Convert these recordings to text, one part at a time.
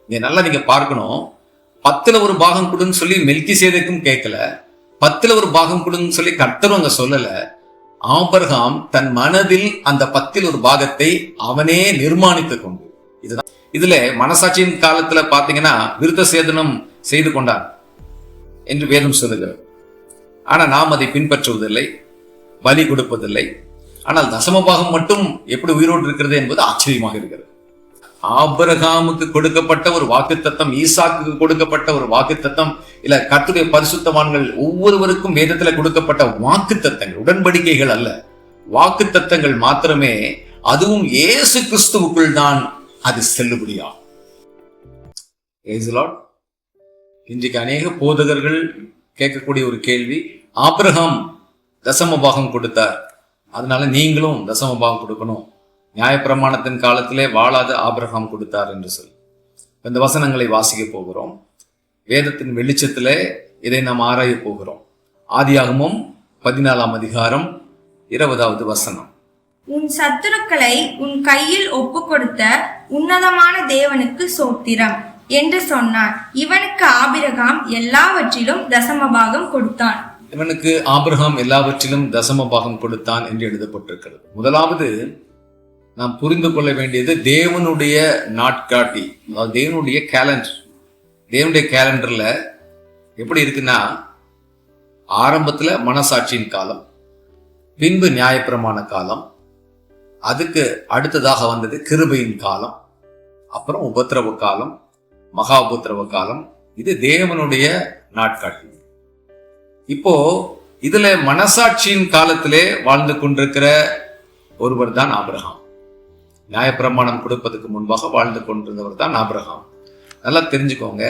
இங்க நல்லா நீங்க பார்க்கணும். 10ல் ஒரு பாகம் கொடுன்னு சொல்லி மெல்கிசேதேக்கும் கேட்கல, 10ல் ஒரு பாகம் கொடுன்னு சொல்லி கர்த்தரும் அங்க சொல்லல. ஆபிரகாம் தன் மனதில் அந்த 10ல் ஒரு பாகத்தை அவனே நிர்மாணித்துக் கொண்டு, இதுதான் இதுல மனசாட்சியின் காலத்துல பாத்தீங்கன்னா விருத்த சேதனம் செய்து கொண்டார் என்று வேதம் சொல்லுகிறது. ஆனா நாம் அதை பின்பற்றுவதில்லை, பலி கொடுப்பதில்லை. ஆனால் தசமபாகம் மட்டும் எப்படி உயிரோடு இருக்கிறது என்பது ஆச்சரியமாக இருக்கிறது. ஆபிரகாமுக்கு கொடுக்கப்பட்ட ஒரு வாக்குத்தத்தம், ஈசாக்கு கொடுக்கப்பட்ட ஒரு வாக்குத்தத்தம், இல்ல கர்த்தருடைய பரிசுத்தவான்கள் ஒவ்வொருவருக்கும் வேதத்துல கொடுக்கப்பட்ட வாக்குத்தத்தங்கள், உடன்படிக்கைகள் அல்ல, வாக்குத்தத்தங்கள் மாத்திரமே. அதுவும் இயேசு கிறிஸ்துவுக்குள் தான் அது செல்லுபடியாகும். இன்றைக்கு அநேக போதகர்கள் கேட்கக்கூடிய ஒரு கேள்வி, ஆபிரகாம் தசமபாகம் கொடுத்தார், அதனால நீங்களும் தசமபாகம் கொடுக்கணும், நியாயப்பிரமாணத்தின் காலத்திலே வாழாத ஆபிரகாம் கொடுத்தார் என்று சொல்லி இந்த வசனங்களை வாசிக்க போகிறோம். வேதத்தின் வெளிச்சத்திலே இதை நாம் ஆராய போகிறோம். ஆதியாகமம் 14ஆம் அதிகாரம் 20வது வசனம். உன் சத்துருக்களை உன் கையில் ஒப்பு கொடுத்த உன்னதமான தேவனுக்கு சோத்திரம் என்று சொன்னார். இவனுக்கு ஆபிரகாம் எல்லாவற்றிலும் தசமபாகம் கொடுத்தான். இவனுக்கு ஆபிரகாம் எல்லாவற்றிலும் தசமபாகம் கொடுத்தான் என்று எழுதப்பட்டிருக்கிறது. முதலாவது நாம் புரிந்து கொள்ள வேண்டியது தேவனுடைய நாட்காட்டி, தேவனுடைய கேலண்டர். தேவனுடைய கேலண்டர்ல எப்படி இருக்குன்னா, ஆரம்பத்துல மனசாட்சியின் காலம், பின்பு நியாயப்பிரமாண காலம், அதுக்கு அடுத்ததாக வந்தது கிருபையின் காலம், அப்புறம் உபத்திரவ காலம், மகா உபத்திரவ காலம். இது தேவனுடைய நாட்காட்டி. இப்போ இதுல மனசாட்சியின் காலத்திலே வாழ்ந்து கொண்டிருக்கிற ஒருவர் தான் ஆபிரகாம். நியாயப்பிரமாணம் கொடுப்பதற்கு முன்பாக வாழ்ந்து கொண்டிருந்தவர் தான் ஆபிரகாம். நல்லா தெரிஞ்சுக்கோங்க,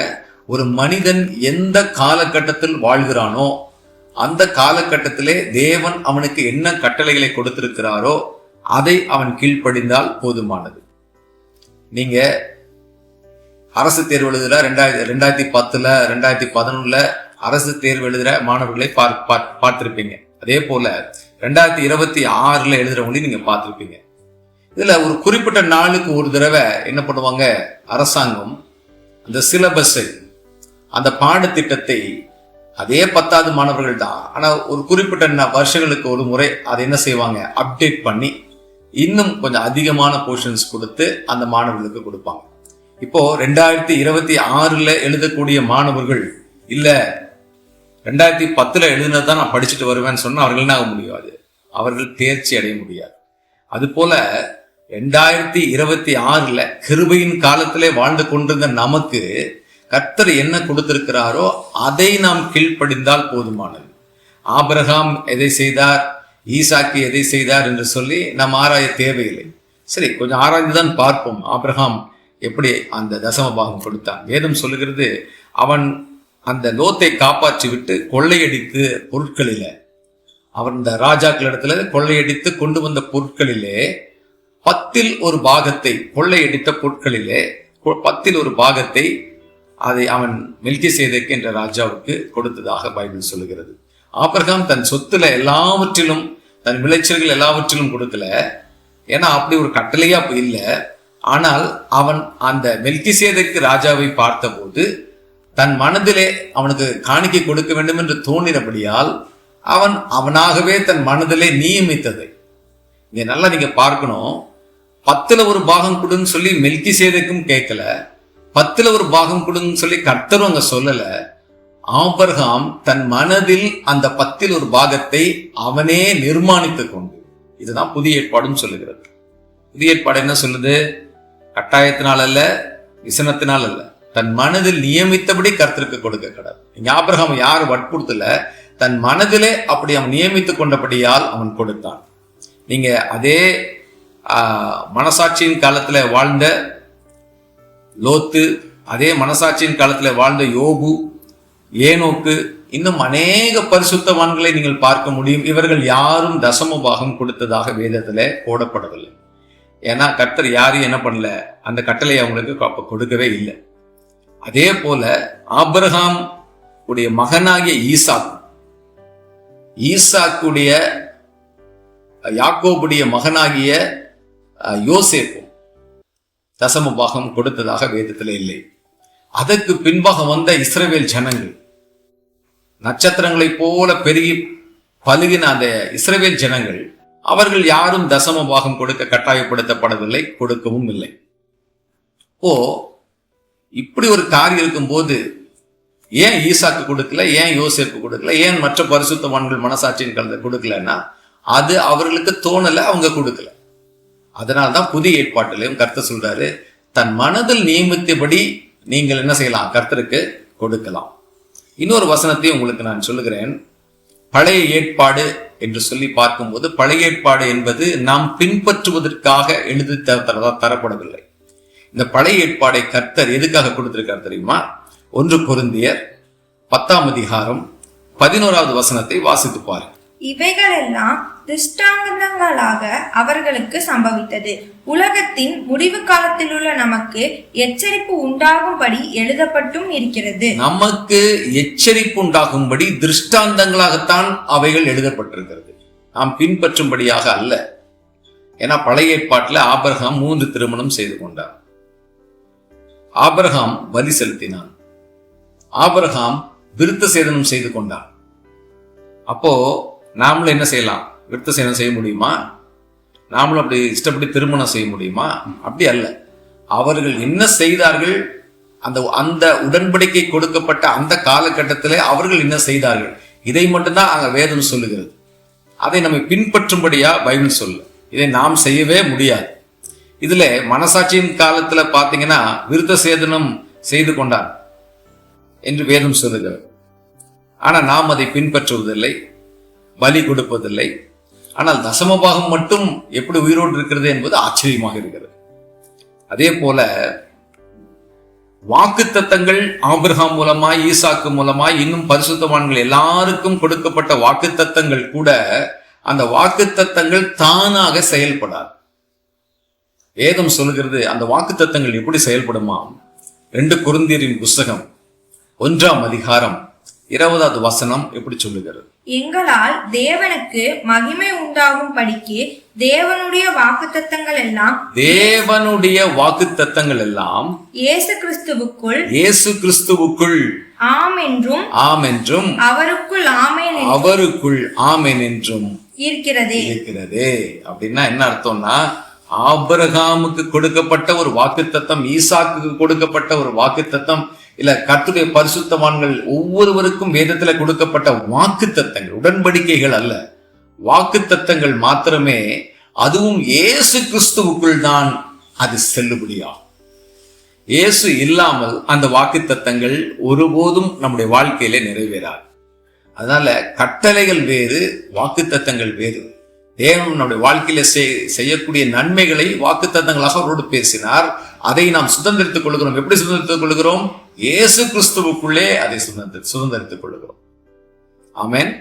ஒரு மனிதன் எந்த காலகட்டத்தில் வாழ்கிறானோ அந்த காலகட்டத்திலே தேவன் அவனுக்கு என்ன கட்டளைகளை கொடுத்திருக்கிறாரோ அதை அவன் கீழ்ப்படிந்தால் போதுமானது. நீங்க அரசு தேர்வு எழுதுற 2010 2011 அரசு தேர்வு எழுதுற மாணவர்களை பார்த்திருப்பீங்க. அதே போல 2026 எழுதுறவங்களையும் நீங்க பார்த்திருப்பீங்க. இதுல ஒரு குறிப்பிட்ட நாளுக்கு ஒரு தடவை என்ன பண்ணுவாங்க, அரசாங்கம் அந்த சிலபஸை, அந்த பாடத்திட்டத்தை, அதே 10வது மாணவர்கள் தான், ஆனா ஒரு குறிப்பிட்ட வருஷங்களுக்கு ஒரு முறை அதை என்ன செய்வாங்க, அப்டேட் பண்ணி இன்னும் கொஞ்சம் அதிகமான போர்ஷன்ஸ் கொடுத்து அந்த மாணவர்களுக்கு கொடுப்பாங்க. இப்போ 2026 எழுதக்கூடிய மாணவர்கள் இல்ல 2010 எழுதினதான் நான் படிச்சுட்டு வருவேன்னு சொன்னா அவர்கள் என்ன ஆக முடியாது, அவர்கள் தேர்ச்சி அடைய முடியாது. அது போல 2026 கிருபையின் காலத்திலே வாழ்ந்து கொண்டிருந்த நமக்கு கர்த்தர் என்ன கொடுத்திருக்கிறாரோ அதை நாம் கீழ்ப்படிந்தால் போதுமானது. ஆபிரகாம் எதை செய்தார், ஈசாக்கு எதை செய்தார் என்று சொல்லி நாம் ஆராய தேவையில்லை. சரி, கொஞ்சம் ஆராய்ந்துதான் பார்ப்போம் ஆபிரகாம் எப்படி அந்த தசமபாகம் கொடுத்தான். வேதம் சொல்லுகிறது, அவன் அந்த லோத்தை காப்பாற்றி விட்டு கொள்ளையடித்து பொருட்களிலே, அவன் இந்த ராஜாக்களிடத்துல கொள்ளையடித்து கொண்டு வந்த பொருட்களிலே 10ல் ஒரு பாகத்தை, கொள்ளையடித்த பொருட்களிலே 10ல் ஒரு பாகத்தை அதை அவன் மெல்கிசேதேக்கு என்ற ராஜாவுக்கு கொடுத்ததாக பைபிள் சொல்லுகிறது. ஆபிரகாம் தன் சொத்துல எல்லாவற்றிலும், தன் விளைச்சல்கள் எல்லாவற்றிலும் கொடுக்கல, ஏன்னா அப்படி ஒரு கட்டளையா இல்லை. ஆனால் அவன் அந்த மெல்கிசேதேக்கு ராஜாவை பார்த்தபோது தன் மனதிலே அவனுக்கு காணிக்கை கொடுக்க வேண்டும் என்று தோன்றினபடியால் அவனாகவே தன் மனதிலே நியமித்ததை. இங்க நல்லா நீங்க பார்க்கணும், 10ல் ஒரு பாகம் கொடுன்னு சொல்லி மெல்கிசேதேக்கும் கேட்கல, 10ல் ஒரு பாகம் கொடுன்னு சொல்லி கர்த்தரும் அங்க சொல்லல. ஆபிரகாம் தன் மனதில் அந்த 10ல் ஒரு பாகத்தை அவனே நிர்மாணித்துக் கொண்டு, இதுதான் புதிய ஏற்பாடுன்னு சொல்லுகிறது. புதிய ஏற்பாடு என்ன சொல்லுது, கட்டாயத்தினால் அல்ல, விசனத்தினால் அல்ல, தன் மனதில் நியமித்தபடி கர்த்தருக்கு கொடுக்க கடவுள். இங்க ஆபிரகாம் யாரும் வற்புறுத்தல, தன் மனதிலே அப்படி அவன் நியமித்துக் கொண்டபடியால் அவன் கொடுத்தான். நீங்க அதே மனசாட்சியின் காலத்துல வாழ்ந்த லோத்து, அதே மனசாட்சியின் காலத்துல வாழ்ந்த யோபு, ஏனோக்கு, இன்னும் அநேக பரிசுத்தவான்களை நீங்கள் பார்க்க முடியும். இவர்கள் யாரும் தசமபாகம் கொடுத்ததாக வேதத்துல போடப்படவில்லை. ஏன்னா கர்த்தர் யாரையும் என்ன பண்ணல, அந்த கட்டளை அவங்களுக்கு கொடுக்கவே இல்லை. அதே போல ஆபிரகாம் உடைய மகனாகிய ஈசாக்குடைய யாக்கோபுடைய மகனாகிய யோசேப்பு தசமபாகம் கொடுத்ததாக வேதத்துல இல்லை. அதற்கு பின்பாக வந்த இஸ்ரவேல் ஜனங்கள், நட்சத்திரங்களைப் போல பெருகி பலுகின அந்த இஸ்ரவேல் ஜனங்கள், அவர்கள் யாரும் தசம பாகம் கொடுக்க கட்டாயப்படுத்தப்படவில்லை, கொடுக்கவும் இல்லை. இப்படி ஒரு காரியம் இருக்கும்போது ஏன் ஈசாக்கு கொடுக்கல, ஏன் யோசேப்பு கொடுக்கல, ஏன் மற்ற பரிசுத்தவான்கள் மனசாட்சியின் கலந்து கொடுக்கலன்னா அது அவர்களுக்கு தோணல, அவங்க கொடுக்கல. அதனால்தான் புதிய ஏற்பாட்டிலையும் கர்த்தர் சொல்றாரு, தன் மனதில் நியமித்தபடி நீங்கள் என்ன செய்யலாம், கர்த்தருக்கு கொடுக்கலாம். இன்னொரு வசனத்தையும் உங்களுக்கு நான் சொல்லுகிறேன். பழைய ஏற்பாடு என்று சொல்லி பார்க்கும்போது, பழைய ஏற்பாடு என்பது நாம் பின்பற்றுவதற்காக எழுதி தரப்படவில்லை. இந்த பழைய ஏற்பாடை கர்த்தர் எதுக்காக கொடுத்திருக்கார் தெரியுமா? 1 கொரிந்தியர் 10ஆம் அதிகாரம் 11வது வசனத்தை வாசித்து பாருங்க. இவைகளெல்லாம் திருஷ்டாந்தங்களாக அவர்களுக்கு சம்பவித்தது. உலகத்தின் முடிவு காலத்தில் உள்ள நமக்கு எச்சரிப்பு உண்டாகும்படி எழுதப்பட்டும் இருக்கிறது. நமக்கு எச்சரிப்பு உண்டாகும்படி திருஷ்டாந்தங்களாகத்தான் அவைகள் எழுதப்பட்டிருக்கிறது, நாம் பின்பற்றும்படியாக அல்ல. ஏன்னா பழைய ஏற்பாட்டில் ஆபிரகாம் 3 திருமணம் செய்து கொண்டார். ஆபிரகாம் பலி செலுத்தினான். ஆபிரகாம் விருத்த சேதனம் செய்து கொண்டான். அப்போ நாமளும் என்ன செய்யலாம்? விருத்த சேதனம் செய்ய முடியுமா? நாமளும் அப்படி இஷ்டப்படி திருமணம் செய்ய முடியுமா? அப்படி அல்ல. அவர்கள் என்ன செய்தார்கள், அந்த உடன்படிக்கை கொடுக்கப்பட்ட அந்த காலகட்டத்திலே அவர்கள் என்ன செய்தார்கள், இதை மட்டும்தான் அங்க வேதம் சொல்லுகிறது. அதை நம்ம பின்பற்றும்படியா பைபிள் சொல்லு. இதை நாம் செய்யவே முடியாது. இதுல மனசாட்சியின் காலத்துல பாத்தீங்கன்னா விருத்த சேதனம் செய்து கொண்டார் என்று வேதம் சொல்லுகிறது. ஆனா நாம் அதை பின்பற்றுவதில்லை, பலி கொடுப்பதில்லை. ஆனால் தசமபாகம் மட்டும் எப்படி உயிரோடு இருக்கிறது என்பது ஆச்சரியமாக இருக்கிறது. அதே போல வாக்குத்தத்தங்கள் ஆபிரகாம் மூலமாய், ஈசாக்கு மூலமாய், இன்னும் பரிசுத்தவான்கள் எல்லாருக்கும் கொடுக்கப்பட்ட வாக்குத்தத்தங்கள் கூட அந்த வாக்குத்தத்தங்கள் தானாக செயல்படாது. வேதம் சொல்லுகிறது அந்த வாக்குத்தத்தங்கள் எப்படி செயல்படுமா? 2 கொரிந்தியரின் புஸ்தகம் 1ஆம் அதிகாரம் 20வது வசனம் எப்படி சொல்லுகிறது? எங்களால் தேவனுக்கு மகிமை உண்டாகும் படிக்கு தேவனுடைய வாக்குத்தத்தங்கள் எல்லாம் இயேசு கிறிஸ்துவுக்குள் ஆம் என்றும் அவருக்குள் ஆமென் என்றும் இருக்கிறதே. அப்படின்னா என்ன அர்த்தம்னா, ஆபிரகாமுக்கு கொடுக்கப்பட்ட ஒரு வாக்குத்தத்தம், ஈசாக்கு கொடுக்கப்பட்ட ஒரு வாக்குத்தத்தம், இல்ல கர்த்தருடைய பரிசுத்தவான்கள் ஒவ்வொருவருக்கும் வேதத்துல கொடுக்கப்பட்ட வாக்குத்தத்தங்கள், உடன்படிக்கைகள் அல்ல, வாக்குத்தத்தங்கள் மாத்திரமே. அதுவும் இயேசு கிறிஸ்துவுக்குள் தான் அது செல்லுபடியாகும். இயேசு இல்லாமல் அந்த வாக்குத்தத்தங்கள் ஒருபோதும் நம்முடைய வாழ்க்கையிலே நிறைவேறாது. அதனால கட்டளைகள் வேறு, வாக்குத்தத்தங்கள் வேறு. தேவன் நம்முடைய வாழ்க்கையில செய்யக்கூடிய நன்மைகளை வாக்குத்தத்தங்களாக அவரோடு பேசினார். அதை நாம் சுதந்திரித்துக் கொள்கிறோம். எப்படி சுதந்திரித்துக் கொள்கிறோம்? இயேசு கிறிஸ்துவுக்குள்ளே அதை சுதந்திரித்துக் கொள்கிறோம். ஆமென்.